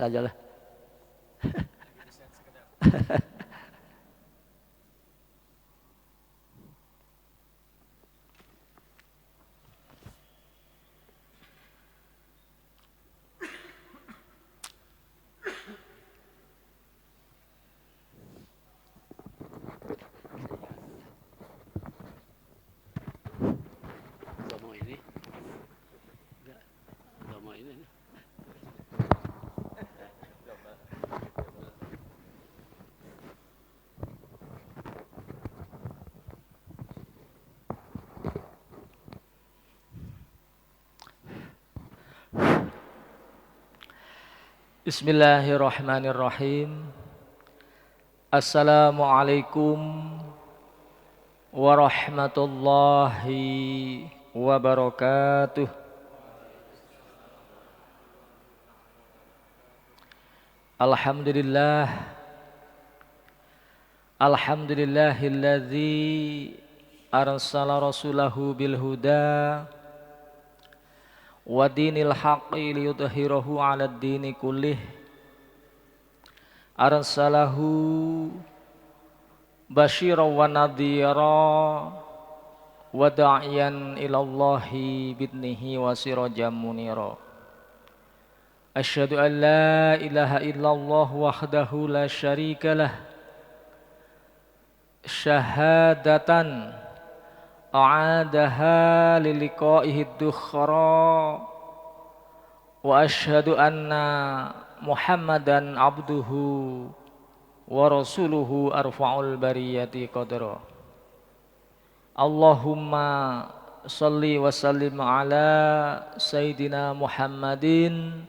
sajalah. Bismillahirrahmanirrahim. Assalamualaikum warahmatullahi wabarakatuh. Alhamdulillahilladzi arsala rasulahu bil huda wa dinil haqqi liyudhhirahu 'alad dini kullih. Arsalahu basyiran wa nadhira wa da'iyan ilallahi bidnihi wa sirajan munira. Asyhadu an la ilaha illallah wahdahu la syarikalah syahadatan a'adaha liliqaihi dukhara wa asyhadu anna Muhammadan abduhu wa rasuluhu arfa'ul bariyati qadra. Allahumma salli wa sallim ala sayyidina Muhammadin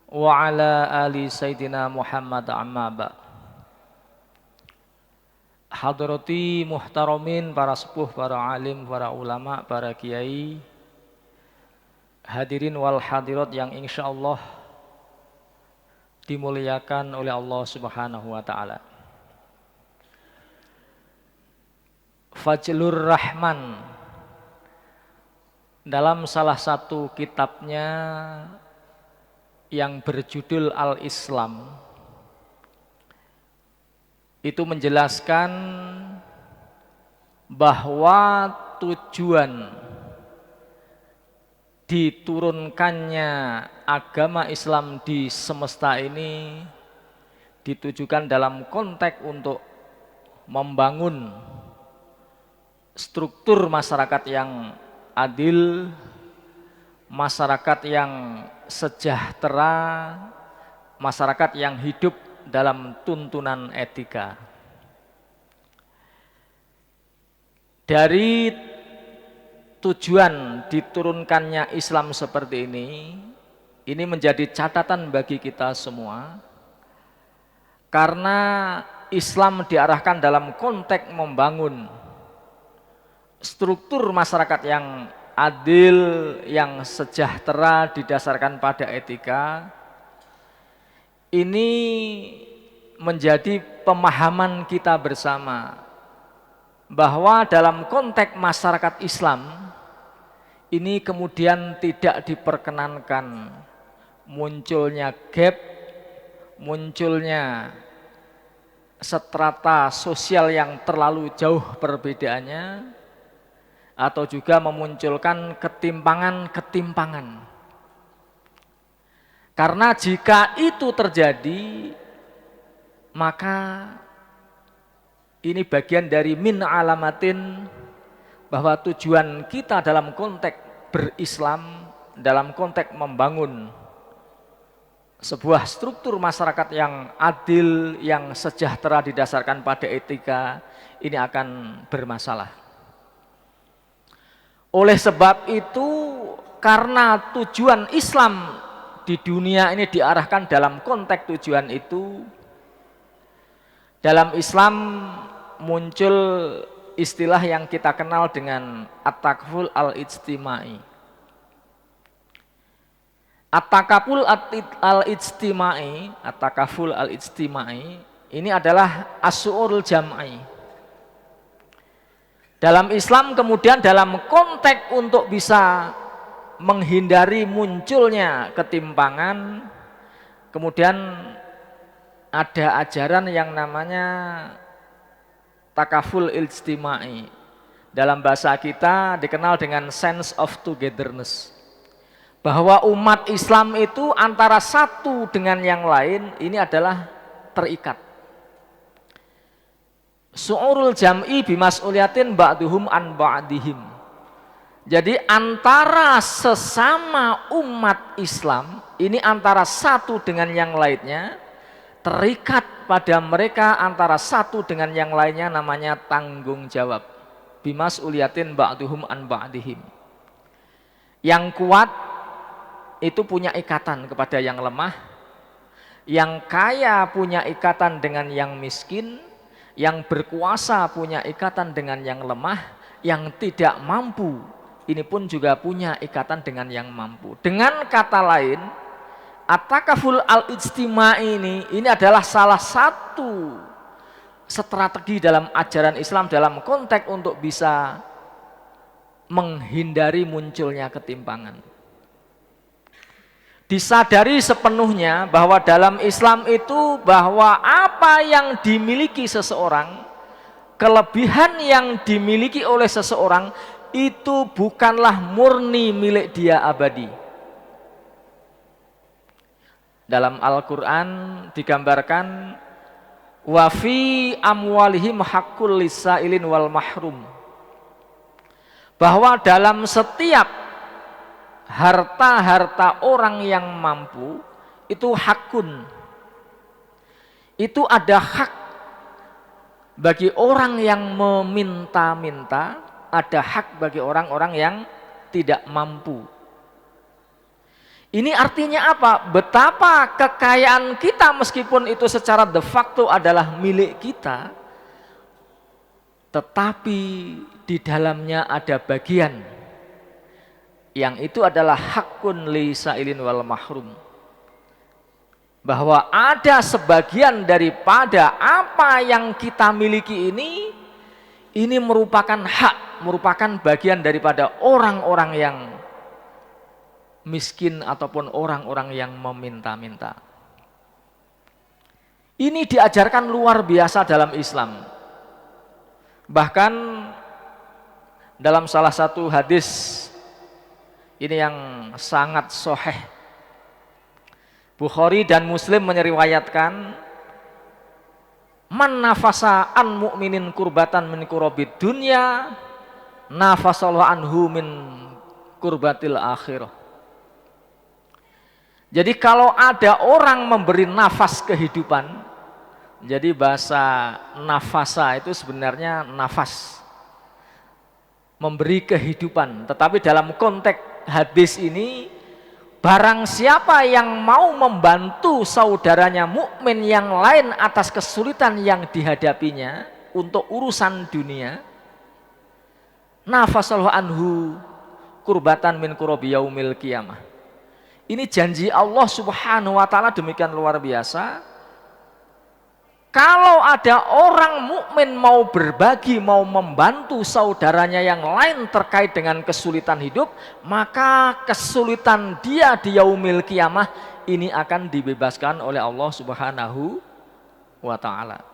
wa ala ali sayyidina Muhammad amma ba'. Hadrati muhtaramin, para sepuh, para alim, para ulama, para kiai, hadirin wal hadirat yang insyaallah dimuliakan oleh Allah Subhanahu wa taala. Fajlur Rahman dalam salah satu kitabnya yang berjudul Al-Islam itu menjelaskan bahwa tujuan diturunkannya agama Islam di semesta ini ditujukan dalam konteks untuk membangun struktur masyarakat yang adil, masyarakat yang sejahtera, masyarakat yang hidup dalam tuntunan etika. Dari tujuan diturunkannya Islam seperti ini menjadi catatan bagi kita semua, karena Islam diarahkan dalam konteks membangun struktur masyarakat yang adil, yang sejahtera didasarkan pada etika. Ini menjadi pemahaman kita bersama bahwa dalam konteks masyarakat Islam ini kemudian tidak diperkenankan munculnya gap, munculnya strata sosial yang terlalu jauh perbedaannya, atau juga memunculkan ketimpangan-ketimpangan. Karena jika itu terjadi, maka ini bagian dari min alamatin bahwa tujuan kita dalam konteks berislam, dalam konteks membangun sebuah struktur masyarakat yang adil, yang sejahtera didasarkan pada etika, ini akan bermasalah. Oleh sebab itu, karena tujuan Islam di dunia ini diarahkan dalam konteks tujuan itu, dalam Islam muncul istilah yang kita kenal dengan at-takaful al-ijtimai. At-takaful al-ijtimai ini adalah as-su'urul jam'i. Dalam Islam kemudian dalam konteks untuk bisa menghindari munculnya ketimpangan Kemudian ada ajaran yang namanya takaful ijtimai. Dalam bahasa kita dikenal dengan sense of togetherness. Bahwa umat Islam itu antara satu dengan yang lain ini adalah terikat. Su'urul jam'i bimas'uliyatin ba'duhum an ba'dihim. Jadi antara sesama umat Islam, ini antara satu dengan yang lainnya, terikat pada mereka antara satu dengan yang lainnya namanya tanggung jawab. Bimas'uliyatin ba'duhum an ba'dihim. Yang kuat itu punya ikatan kepada yang lemah, yang kaya punya ikatan dengan yang miskin, yang berkuasa punya ikatan dengan yang lemah, yang tidak mampu ini pun juga punya ikatan dengan yang mampu. Dengan kata lain, at-takaful al-ijtimai ini adalah salah satu strategi dalam ajaran Islam dalam konteks untuk bisa menghindari munculnya ketimpangan. Disadari sepenuhnya bahwa dalam Islam itu bahwa apa yang dimiliki seseorang, kelebihan yang dimiliki oleh seseorang itu bukanlah murni milik dia abadi. Dalam Al-Quran digambarkan wa fi amwalihim haqqul lisailin wal mahrum, bahwa dalam setiap harta-harta orang yang mampu itu hakun, itu ada hak bagi orang yang meminta-minta, ada hak bagi orang-orang yang tidak mampu. Ini artinya apa? Betapa kekayaan kita meskipun itu secara de facto adalah milik kita, tetapi di dalamnya ada bagian yang itu adalah hakun lisailin wal mahrum. Bahwa ada sebagian daripada apa yang kita miliki ini merupakan hak, merupakan bagian daripada orang-orang yang miskin ataupun orang-orang yang meminta-minta. Ini diajarkan luar biasa dalam Islam. Bahkan dalam salah satu hadis ini yang sangat sahih, Bukhari dan Muslim meriwayatkan, man nafasa an mu'minin kurbatan min kurabid dunya nafasallahu anhu min kurbatil akhirah. Jadi kalau ada orang memberi nafas kehidupan, jadi bahasa nafasa itu sebenarnya nafas, memberi kehidupan. Tetapi dalam konteks hadis ini, barang siapa yang mau membantu saudaranya mukmin yang lain atas kesulitan yang dihadapinya untuk urusan dunia, nafasallahu anhu kurbatan min kurabi yaumil qiyamah. Ini janji Allah Subhanahu wa taala demikian luar biasa. Kalau ada orang mukmin mau berbagi, mau membantu saudaranya yang lain terkait dengan kesulitan hidup, maka kesulitan dia di yaumil qiyamah ini akan dibebaskan oleh Allah Subhanahu wa taala.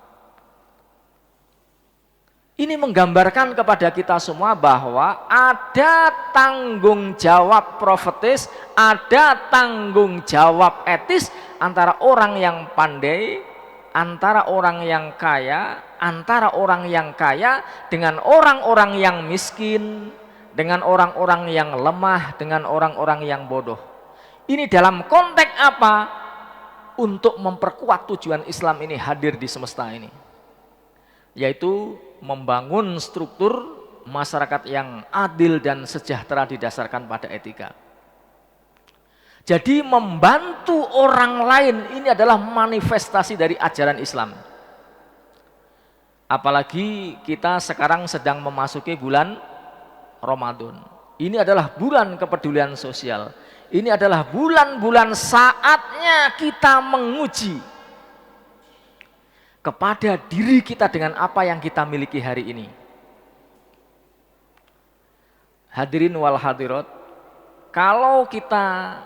Ini menggambarkan kepada kita semua bahwa ada tanggung jawab profetis, ada tanggung jawab etis antara orang yang pandai, antara orang yang kaya, antara orang yang kaya dengan orang-orang yang miskin, dengan orang-orang yang lemah, dengan orang-orang yang bodoh. Ini dalam konteks apa? Untuk memperkuat tujuan Islam ini hadir di semesta ini, yaitu membangun struktur masyarakat yang adil dan sejahtera didasarkan pada etika. Jadi membantu orang lain ini adalah manifestasi dari ajaran Islam. Apalagi kita sekarang sedang memasuki bulan Ramadan. Ini adalah bulan kepedulian sosial. Ini adalah bulan-bulan saatnya kita menguji kepada diri kita dengan apa yang kita miliki hari ini. Hadirin wal hadirat, kalau kita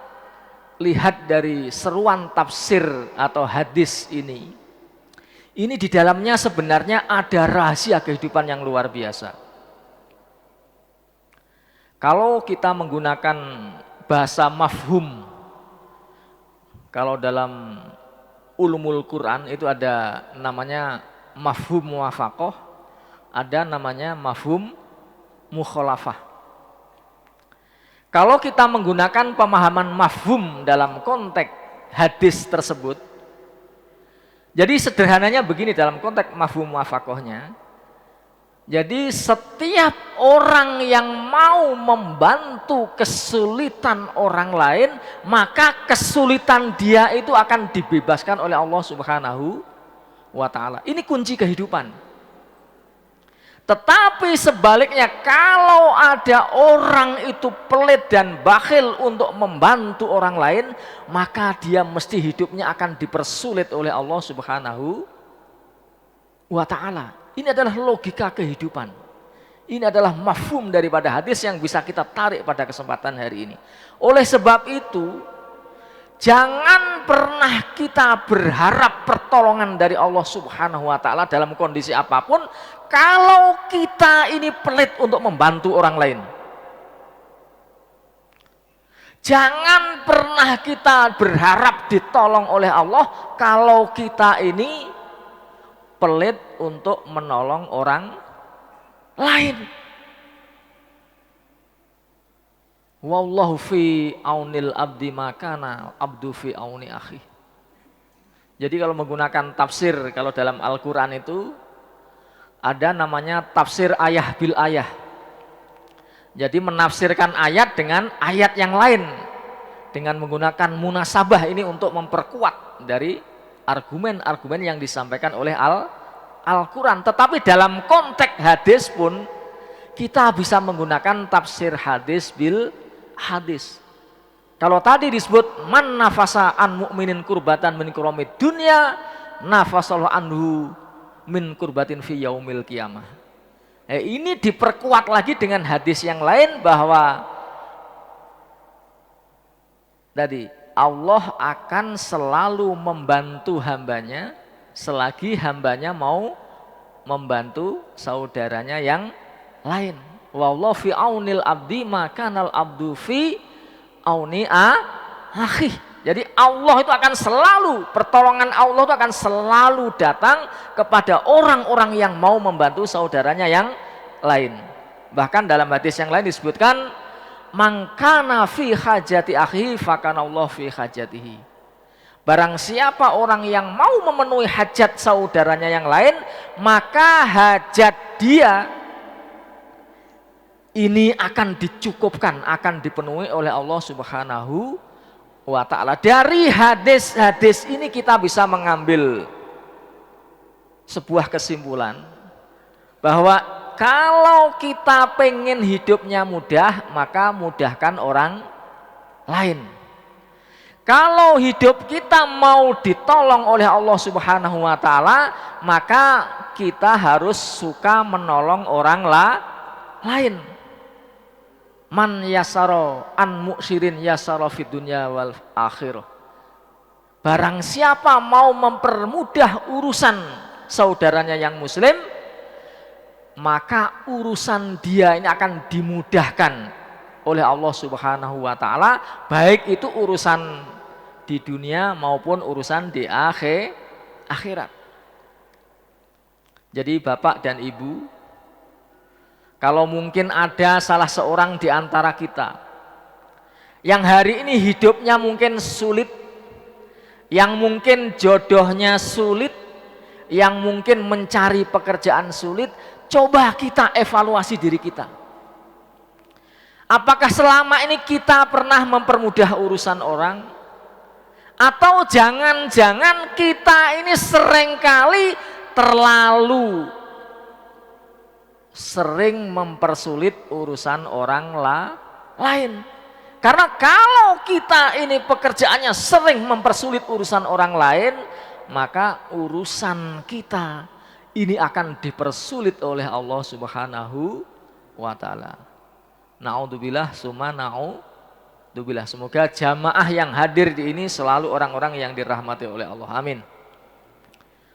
lihat dari seruan tafsir atau hadis ini di dalamnya sebenarnya ada rahasia kehidupan yang luar biasa. Kalau kita menggunakan bahasa mafhum, kalau dalam ulumul Quran itu ada namanya mafhum muwafaqah, ada namanya mafhum mukhalafah. Kalau kita menggunakan pemahaman mafhum dalam konteks hadis tersebut, jadi sederhananya begini dalam konteks mafhum muwafaqahnya. Jadi setiap orang yang mau membantu kesulitan orang lain, maka kesulitan dia itu akan dibebaskan oleh Allah Subhanahu wa ta'ala. Ini kunci kehidupan. Tetapi sebaliknya, kalau ada orang itu pelit dan bakhil untuk membantu orang lain, maka dia mesti hidupnya akan dipersulit oleh Allah Subhanahu wa ta'ala. Ini adalah logika kehidupan. Ini adalah mafhum daripada hadis yang bisa kita tarik pada kesempatan hari ini. Oleh sebab itu, jangan pernah kita berharap pertolongan dari Allah Subhanahu wa ta'ala dalam kondisi apapun kalau kita ini pelit untuk membantu orang lain. Jangan pernah kita berharap ditolong oleh Allah kalau kita ini pelit untuk menolong orang lain. Wallahu fi aunil abdi makana abdu fi auni akhi. Jadi kalau menggunakan tafsir, kalau dalam Al-Quran itu ada namanya tafsir ayah bil ayah. Jadi menafsirkan ayat dengan ayat yang lain dengan menggunakan munasabah ini untuk memperkuat dari argumen-argumen yang disampaikan oleh Al-Quran. Tetapi dalam konteks hadis pun kita bisa menggunakan tafsir hadis bil hadis. Kalau tadi disebut man nafasa an mu'minin kurbatan min kuramid dunya nafasallahu anhu min kurbatin fi yaumil qiyamah. Ini diperkuat lagi dengan hadis yang lain bahwa tadi Allah akan selalu membantu hambanya selagi hambanya mau membantu saudaranya yang lain. Wallahu fi aunil abdi makanal abdu fi auni akhi. Jadi Allah itu akan selalu, pertolongan Allah itu akan selalu datang kepada orang-orang yang mau membantu saudaranya yang lain. Bahkan dalam hadis yang lain disebutkan mangkana fi hajati akhi fakana Allah fi hajatihi. Barang siapa orang yang mau memenuhi hajat saudaranya yang lain, maka hajat dia ini akan dicukupkan, akan dipenuhi oleh Allah Subhanahu wa ta'ala. Dari hadis-hadis ini kita bisa mengambil sebuah kesimpulan bahwa kalau kita pengen hidupnya mudah, maka mudahkan orang lain. Kalau hidup kita mau ditolong oleh Allah Subhanahu wa ta'ala, maka kita harus suka menolong orang lain. Man yasaro an muksirin yasaro fid dunya wal akhirah. Barang siapa mau mempermudah urusan saudaranya yang muslim, maka urusan dia ini akan dimudahkan oleh Allah Subhanahu wa ta'ala, baik itu urusan di dunia maupun urusan di akhirat. Jadi Bapak dan Ibu, kalau mungkin ada salah seorang di antara kita yang hari ini hidupnya mungkin sulit, yang mungkin jodohnya sulit, yang mungkin mencari pekerjaan sulit, coba kita evaluasi diri kita. Apakah selama ini kita pernah mempermudah urusan orang? Atau jangan-jangan kita ini seringkali terlalu sering mempersulit urusan orang lain. Karena kalau kita ini pekerjaannya sering mempersulit urusan orang lain, maka urusan kita ini akan dipersulit oleh Allah Subhanahu wa ta'ala. Na'udzubillah summa Alhamdulillah, semoga jamaah yang hadir di ini selalu orang-orang yang dirahmati oleh Allah. Amin.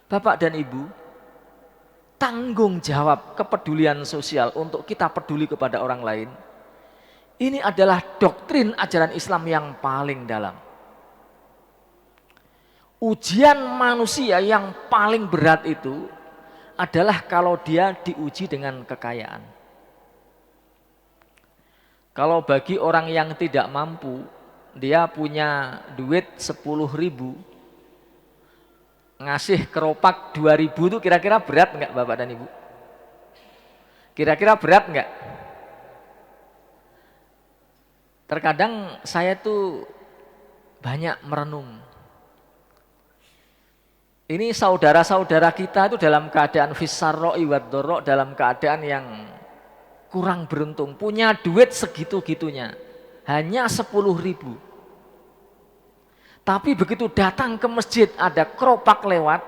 Bapak dan Ibu, tanggung jawab kepedulian sosial untuk kita peduli kepada orang lain, ini adalah doktrin ajaran Islam yang paling dalam. Ujian manusia yang paling berat itu adalah kalau dia diuji dengan kekayaan. Kalau bagi orang yang tidak mampu, dia punya duit 10.000, ngasih keropak 2.000 itu kira-kira berat enggak Bapak dan Ibu? Kira-kira berat enggak? Terkadang saya tuh banyak merenung. Ini saudara-saudara kita itu dalam keadaan fissarro'i wad-dharra, dalam keadaan yang kurang beruntung, punya duit segitu-gitunya, hanya 10.000. Tapi begitu datang ke masjid ada keropak lewat,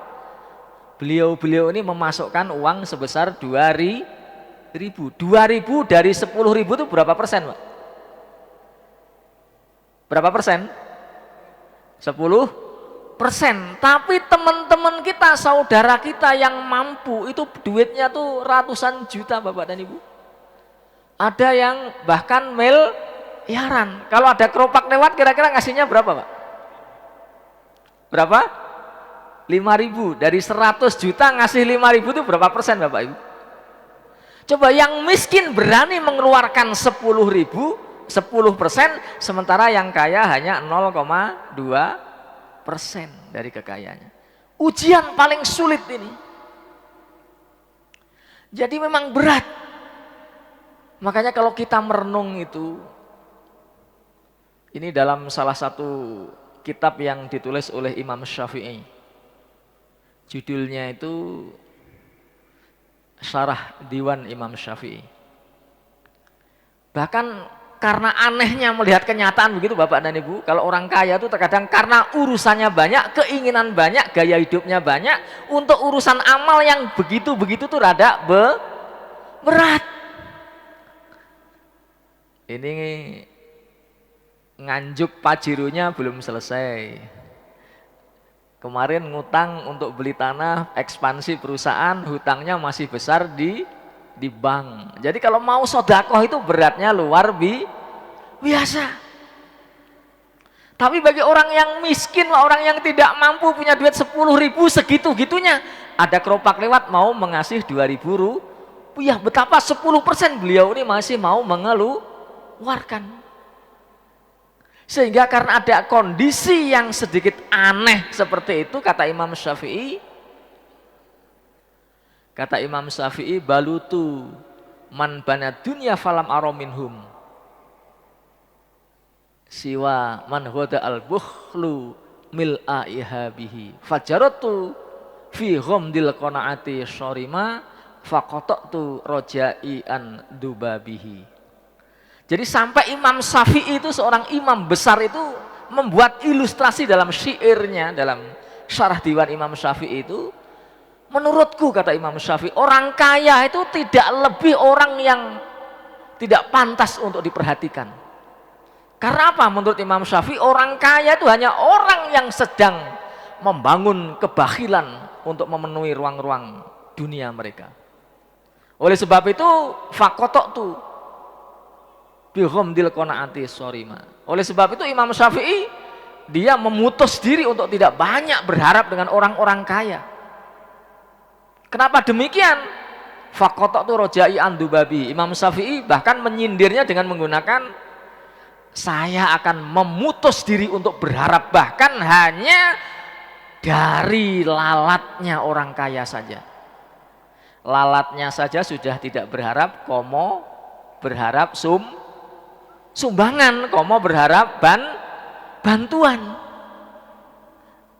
beliau-beliau ini memasukkan uang sebesar 2.000. 2.000 dari 10.000 itu berapa persen, Pak? Berapa persen? 10%. Tapi teman-teman kita, saudara kita yang mampu itu duitnya tuh ratusan juta Bapak dan Ibu. Ada yang bahkan miliaran. Kalau ada keropak lewat kira-kira ngasihnya berapa Pak? Berapa? 5.000. Dari 100 juta ngasih 5.000 itu berapa persen Bapak Ibu? Coba yang miskin berani mengeluarkan 10.000, 10%, sementara yang kaya hanya 0,2% dari kekayaannya. Ujian paling sulit ini. Jadi memang berat. Makanya kalau kita merenung itu, ini dalam salah satu kitab yang ditulis oleh Imam Syafi'i. Judulnya itu Syarah Diwan Imam Syafi'i. Bahkan karena anehnya melihat kenyataan begitu Bapak dan Ibu, kalau orang kaya itu terkadang karena urusannya banyak, keinginan banyak, gaya hidupnya banyak, untuk urusan amal yang begitu-begitu tuh rada berat. Ini nganjuk pajirunya belum selesai. Kemarin ngutang untuk beli tanah, ekspansi perusahaan, hutangnya masih besar di bank. Jadi kalau mau sodakoh itu beratnya luar biasa. Tapi bagi orang yang miskin, orang yang tidak mampu punya duit 10.000 segitu-gitunya, ada keropak lewat mau mengasih 2.000 rupiah. Betapa 10% beliau ini masih mau mengeluarkan. Sehingga karena ada kondisi yang sedikit aneh seperti itu, kata Imam Syafi'i, balutu man bana dunya falam arominhum siwa man hoda al bukhlu mil'a ihabihi fajaratu fi ghamdil qanaati syarima faqatatu rojai an dubabihi. Jadi sampai Imam Syafi'i itu seorang imam besar itu membuat ilustrasi dalam syairnya, dalam Syarah Diwan Imam Syafi'i itu, menurutku kata Imam Syafi'i, orang kaya itu tidak lebih orang yang tidak pantas untuk diperhatikan. Karena apa? Menurut Imam Syafi'i, orang kaya itu hanya orang yang sedang membangun kebakhilan untuk memenuhi ruang-ruang dunia mereka. Oleh sebab itu, fakotok bihomdil qanaati sorima. Oleh sebab itu Imam Syafi'i dia memutus diri untuk tidak banyak berharap dengan orang-orang kaya. Kenapa demikian? Fakotok tu rojai andubabi. Imam Syafi'i bahkan menyindirnya dengan menggunakan, saya akan memutus diri untuk berharap bahkan hanya dari lalatnya orang kaya saja. Lalatnya saja sudah tidak berharap, komo berharap sumbangan, komo berharap bantuan.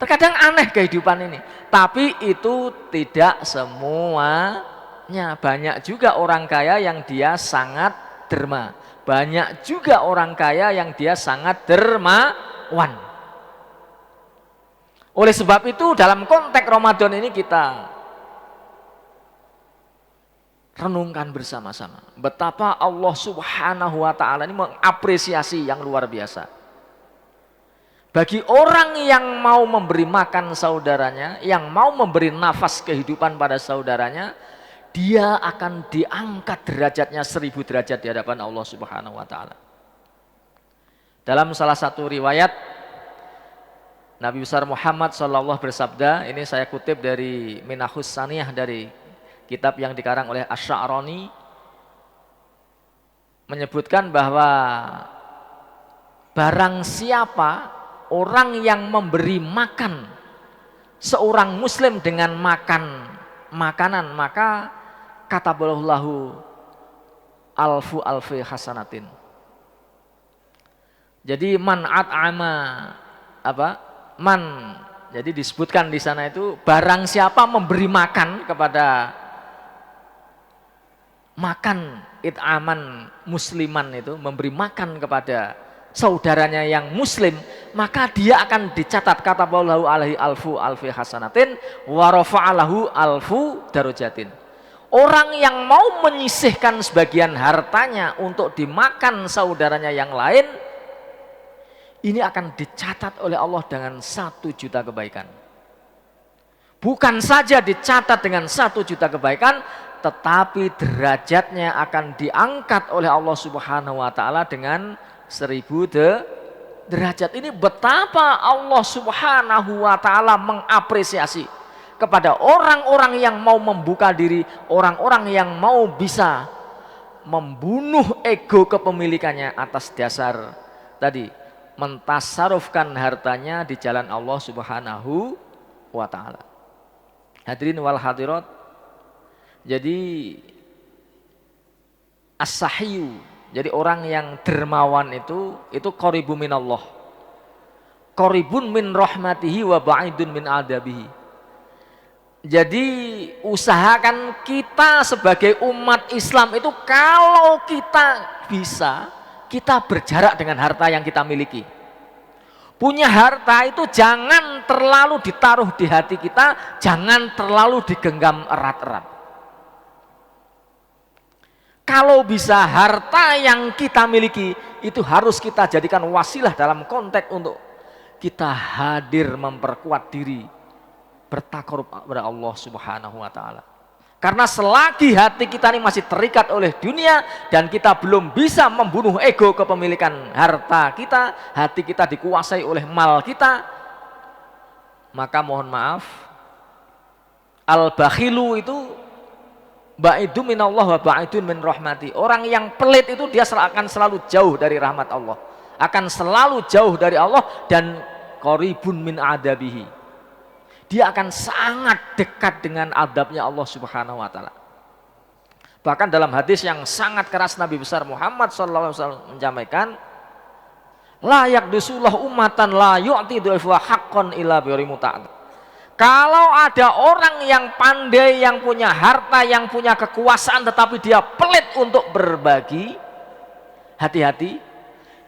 Terkadang aneh kehidupan ini, tapi itu tidak semuanya. Banyak juga orang kaya yang dia sangat derma, banyak juga orang kaya yang dia sangat dermawan. Oleh sebab itu dalam konteks Ramadan ini kita Renungkan bersama-sama betapa Allah Subhanahu wa taala ini mengapresiasi yang luar biasa. Bagi orang yang mau memberi makan saudaranya, yang mau memberi nafas kehidupan pada saudaranya, dia akan diangkat derajatnya 1000 derajat di hadapan Allah Subhanahu wa taala. Dalam salah satu riwayat Nabi besar Muhammad sallallahu bersabda, ini saya kutip dari Minahus Saniyah dari kitab yang dikarang oleh Asy-Sya'rani, menyebutkan bahwa barang siapa orang yang memberi makan seorang muslim dengan makanan, maka kataballahu alfi hasanatin. Jadi man at'ama jadi disebutkan di sana itu barang siapa memberi makan kepada it'aman musliman, itu memberi makan kepada saudaranya yang muslim, maka dia akan dicatat kataballahu alaihi alfi hasanatin wa rafa'alahu alfu darajatin. Orang yang mau menyisihkan sebagian hartanya untuk dimakan saudaranya yang lain, ini akan dicatat oleh Allah dengan 1 juta kebaikan. Bukan saja dicatat dengan 1 juta kebaikan, tetapi derajatnya akan diangkat oleh Allah Subhanahu wa taala dengan 1000 derajat. Ini betapa Allah Subhanahu wa taala mengapresiasi kepada orang-orang yang mau membuka diri, orang-orang yang mau bisa membunuh ego kepemilikannya atas dasar tadi mentasarufkan hartanya di jalan Allah Subhanahu wa taala. Hadirin wal hadirat, jadi as-sahyu, jadi orang yang dermawan itu qaribu minallah, qaribun min rahmatihi wa ba'idun min adabihi. Jadi usahakan kita sebagai umat Islam itu, kalau kita bisa, kita berjarak dengan harta yang kita miliki. Punya harta itu jangan terlalu ditaruh di hati kita, jangan terlalu digenggam erat-erat. Kalau bisa harta yang kita miliki itu harus kita jadikan wasilah dalam konteks untuk kita hadir memperkuat diri, bertakarub kepada Allah Subhanahu wa taala. Karena selagi hati kita ini masih terikat oleh dunia dan kita belum bisa membunuh ego kepemilikan harta kita, hati kita dikuasai oleh mal kita, maka mohon maaf, al-bakhilu itu ba'idun minallah wa ba'idun min rahmati. Orang yang pelit itu dia akan selalu jauh dari rahmat Allah, akan selalu jauh dari Allah, dan qaribun min adabihi, dia akan sangat dekat dengan adabnya Allah Subhanahu wa taala. Bahkan dalam hadis yang sangat keras Nabi besar Muhammad sallallahu alaihi wasallam menyampaikan, la yaqdusullah ummatan la yu'ti dhaifa haqqan illa bi muta'at. Kalau ada orang yang pandai, yang punya harta, yang punya kekuasaan, tetapi dia pelit untuk berbagi, hati-hati,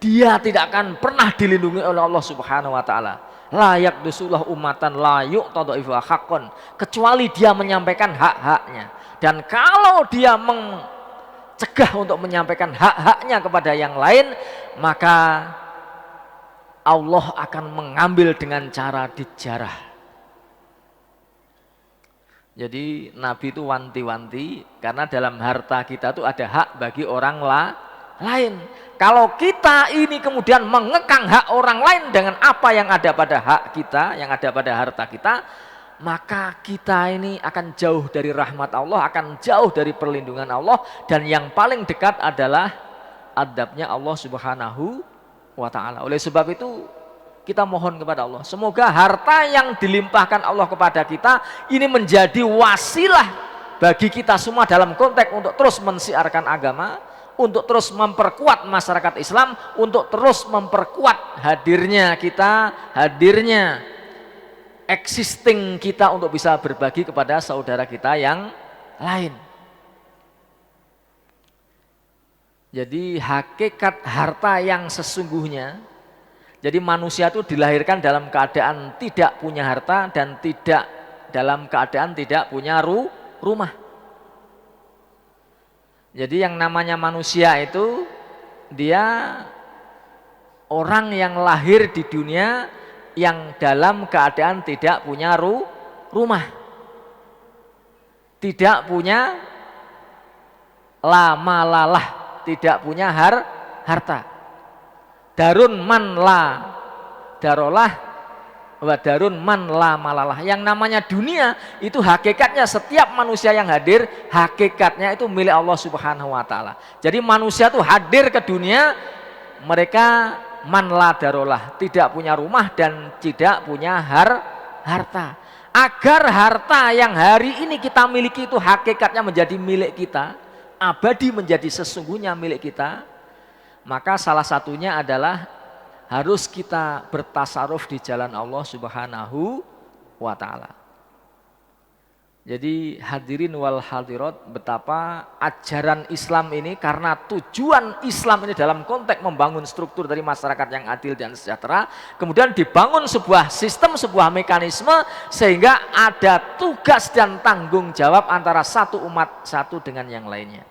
dia tidak akan pernah dilindungi oleh Allah Subhanahu wa taala. Layak dusulah umatan layuk tadaifa hakon, kecuali dia menyampaikan hak-haknya. Dan kalau dia mencegah untuk menyampaikan hak-haknya kepada yang lain, maka Allah akan mengambil dengan cara dijarah. Jadi Nabi itu wanti-wanti, karena dalam harta kita itu ada hak bagi orang lain. Kalau kita ini kemudian mengekang hak orang lain dengan apa yang ada pada hak kita, yang ada pada harta kita, maka kita ini akan jauh dari rahmat Allah, akan jauh dari perlindungan Allah, dan yang paling dekat adalah adabnya Allah Subhanahu wa ta'ala. Oleh sebab itu kita mohon kepada Allah, semoga harta yang dilimpahkan Allah kepada kita ini menjadi wasilah bagi kita semua dalam konteks untuk terus mensiarkan agama, untuk terus memperkuat masyarakat Islam, untuk terus memperkuat hadirnya existing kita untuk bisa berbagi kepada saudara kita yang lain. Jadi hakikat harta yang sesungguhnya, jadi manusia itu dilahirkan dalam keadaan tidak punya harta dan tidak dalam keadaan tidak punya rumah. Jadi yang namanya manusia itu dia orang yang lahir di dunia yang dalam keadaan tidak punya rumah, tidak punya lalah, tidak punya harta. Darun man la darolah wa darun man la malalah. Yang namanya dunia itu hakikatnya setiap manusia yang hadir, hakikatnya itu milik Allah Subhanahu wa taala. Jadi manusia itu hadir ke dunia, mereka man la darolah, tidak punya rumah dan tidak punya harta. Agar harta yang hari ini kita miliki itu hakikatnya menjadi milik kita, abadi menjadi sesungguhnya milik kita, maka salah satunya adalah harus kita bertasaruf di jalan Allah Subhanahu wa taala. Jadi hadirin wal hadirat, betapa ajaran Islam ini, karena tujuan Islam ini dalam konteks membangun struktur dari masyarakat yang adil dan sejahtera, kemudian dibangun sebuah sistem, sebuah mekanisme sehingga ada tugas dan tanggung jawab antara satu umat satu dengan yang lainnya.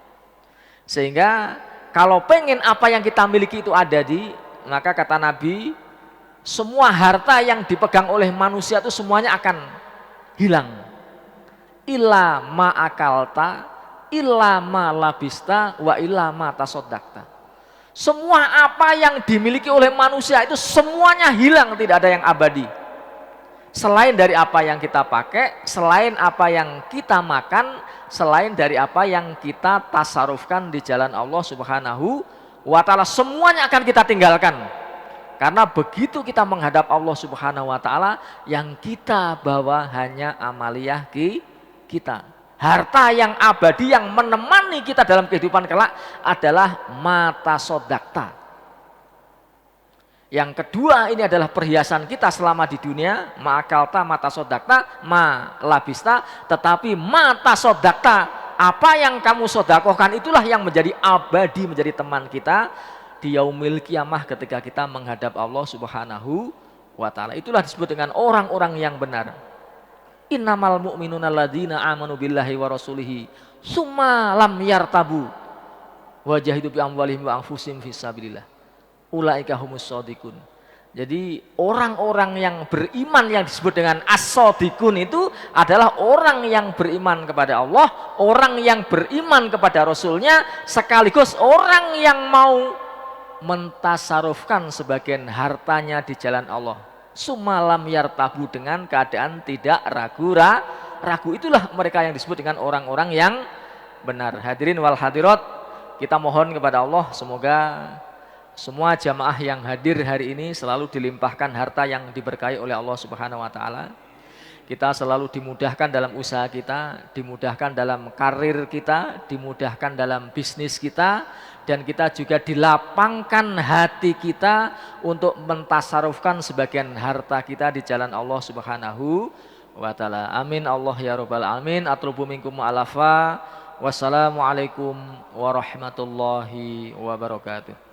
Sehingga kalau pengen apa yang kita miliki itu ada maka kata Nabi, semua harta yang dipegang oleh manusia itu semuanya akan hilang. Illa ma akalta, illa ma labista, wa illa ma tasoddaqta. Semua apa yang dimiliki oleh manusia itu semuanya hilang, tidak ada yang abadi. Selain dari apa yang kita pakai, selain apa yang kita makan, selain dari apa yang kita tasarufkan di jalan Allah Subhanahu wa taala, semuanya akan kita tinggalkan. Karena begitu kita menghadap Allah Subhanahu wa taala, yang kita bawa hanya amaliyah kita. Harta yang abadi yang menemani kita dalam kehidupan kelak adalah mata sodakta. Yang kedua ini adalah perhiasan kita selama di dunia, ma'akalta mata sodakta, ma labista, tetapi mata sodakta, apa yang kamu sodakohkan itulah yang menjadi abadi, menjadi teman kita di yaumil kiamah ketika kita menghadap Allah Subhanahu wa taala. Itulah disebut dengan orang-orang yang benar. Innamal mu'minuna alladzina amanu billahi wa rasulihi summa lam yartabu wajahidu bi amwalihim wa anfusihim fisabilillah. Ulaika humus shodiqun. Jadi orang-orang yang beriman yang disebut dengan as-shodiqun itu adalah orang yang beriman kepada Allah, orang yang beriman kepada Rasulnya, sekaligus orang yang mau mentasarufkan sebagian hartanya di jalan Allah. Sumalam yartabu, dengan keadaan tidak ragu. Itulah mereka yang disebut dengan orang-orang yang benar. Hadirin wal hadirat, kita mohon kepada Allah semoga semua jamaah yang hadir hari ini selalu dilimpahkan harta yang diberkahi oleh Allah Subhanahu wa taala. Kita selalu dimudahkan dalam usaha kita, dimudahkan dalam karir kita, dimudahkan dalam bisnis kita, dan kita juga dilapangkan hati kita untuk mentasarufkan sebagian harta kita di jalan Allah Subhanahu wa taala. Amin Allah ya rabbal alamin. Atlubu minkum alafa. Wassalamualaikum warahmatullahi wabarakatuh.